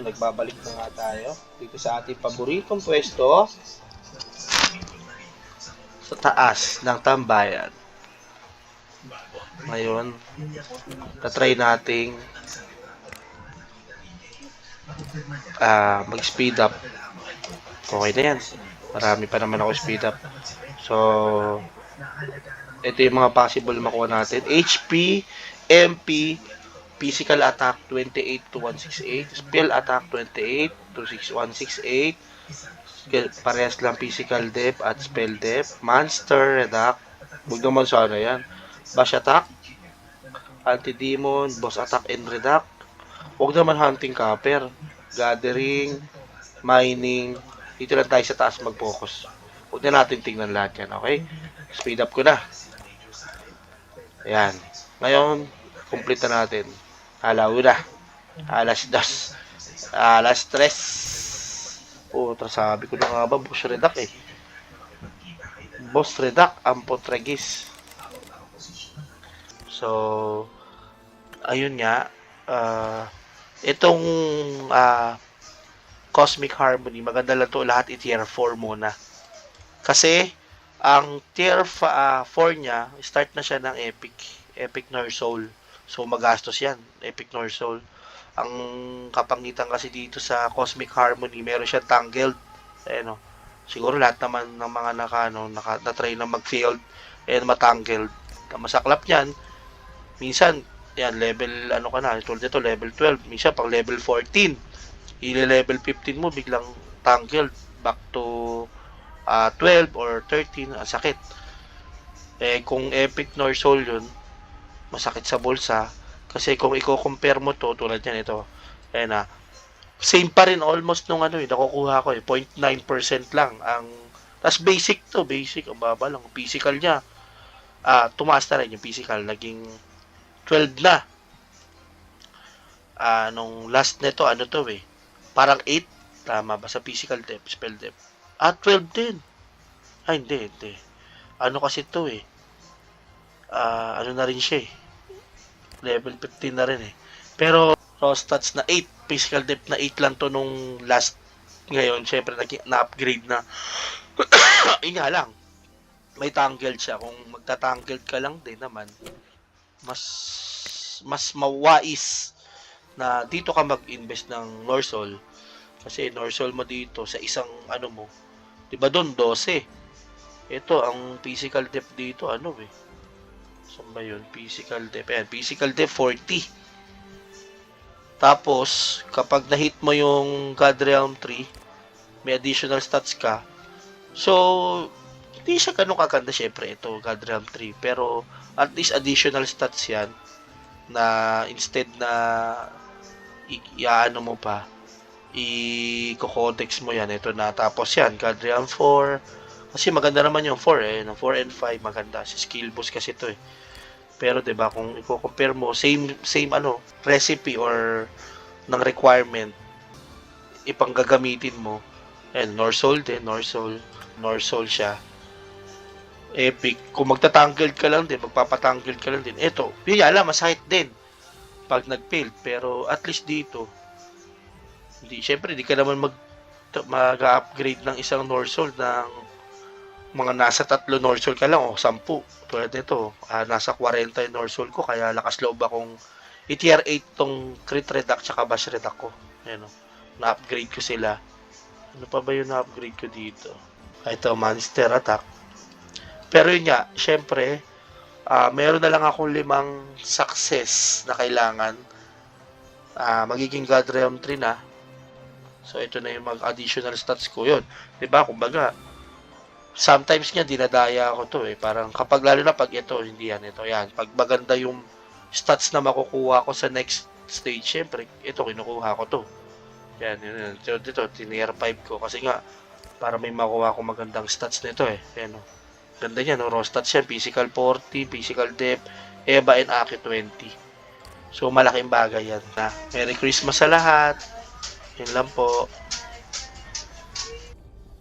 nagbabalik na nga tayo dito sa ating paboritong pwesto sa taas ng tambayan. Ngayon, tatry nating mag-speed up. Okay na yan. Marami pa naman ako speed up. So, ito yung mga possible makuha natin. HP, MP, Physical Attack 28 to 168, Spell Attack 28 to 168, parehas lang Physical Depth at Spell Depth, Monster Redact, huwag naman sana yan, Bash Attack, Anti-Demon, Boss Attack and Redact, huwag naman Hunting Copper, Gathering, Mining, dito lang tayo sa taas mag-focus. Huwag na natin tingnan lahat yan, okay? Speed up ko na. Ayan. Ngayon, complete na natin. Alauna. Alas 2. Alas 3. Sabi ko na nga ba, Boss Redact eh. Boss Redact, Amphotragis. So, ayun nga. Itong Cosmic Harmony, maganda lang to lahat i-tier 4 muna. Kasi, ang tier 4 niya, start na siya ng Epic Nurse Soul. So, magastos yan, Epic Nurse Soul. Ang kapangitan kasi dito sa Cosmic Harmony, meron siyang Tangled. Ayan o. Siguro lahat naman ng mga na-try na mag-field and matangled. Masaklap niyan, minsan, yan, level, ka na, tulad ito, level 12. Minsan, pang level 14. Level 15 mo, biglang tangled. Back to 12 or 13, sakit. Kung Epic Nurse Soul yun, masakit sa bulsa. Kasi kung i-compare mo to, tulad yan ito, same pa rin almost nung nakukuha ko 0.9% lang. Tas basic to, ang baba lang. Physical niya, tumaas na rin yung physical, naging 12 na. Nung last nito, parang 8, tama ba sa physical depth, spell depth? 12 din. Hindi. Kasi to na rin siya level 15 na rin pero raw stats na 8, physical depth na 8 lang to nung last. Ngayon syempre na-upgrade na. Nga lang may tangled siya. Kung magta-tangled ka lang din naman, mas mawais na dito ka mag-invest ng Norsol. Kasi Norsol mo dito sa isang mo, diba doon 12. Ito ang physical depth dito saan ba yun? Physical depth. Ayan, physical depth 40. Tapos, kapag na-hit mo yung God Realm 3, may additional stats ka. So, hindi siya ganun kaganda syempre ito, God Realm 3. Pero, at least additional stats yan na instead na mo pa, i-codex mo yan. Ito na. Tapos yan, God Realm 4. Kasi maganda naman yung 4 No? 4 and 5 maganda. Si skill boost kasi ito Pero 'di ba kung i-compare mo same recipe or ng requirement ipanggagamitin mo. Norsol din, Norsol siya. Epic. Kung magtatangled ka lang din, magpapatangled ka lang din. Ito, yun masakit din pag nag-fail. Pero at least dito, syempre, di ka naman mag-upgrade ng isang Norsol ng mga nasa 3 Norsol ka lang o 10. Tulad nito, nasa 40 yung Norsol ko, kaya lakas loob akong i-tier 8 tong Crit Redact tsaka Bash Redact ko. Na-upgrade ko sila. Ano pa ba yung na-upgrade ko dito? Ito, Monster Attack. Pero yun nga, syempre, meron na lang akong 5 success na kailangan. Magiging God Realm 3 na. So, ito na yung mag-additional stats ko. Yun. Diba? Kumbaga, sometimes nga dinadaya ako to Parang kapag lalo na pag ito, hindi yan. Pag maganda yung stats na makukuha ko sa next stage, syempre, ito, kinukuha ko to. Yan. Dito, tier 5 ko. Kasi nga, para may makuha ko magandang stats nito Ganda niya, Raw stats yan. Physical 40, physical depth, Eva and Aki 20. So, malaking bagay yan. Merry Christmas sa lahat. Yun lang po.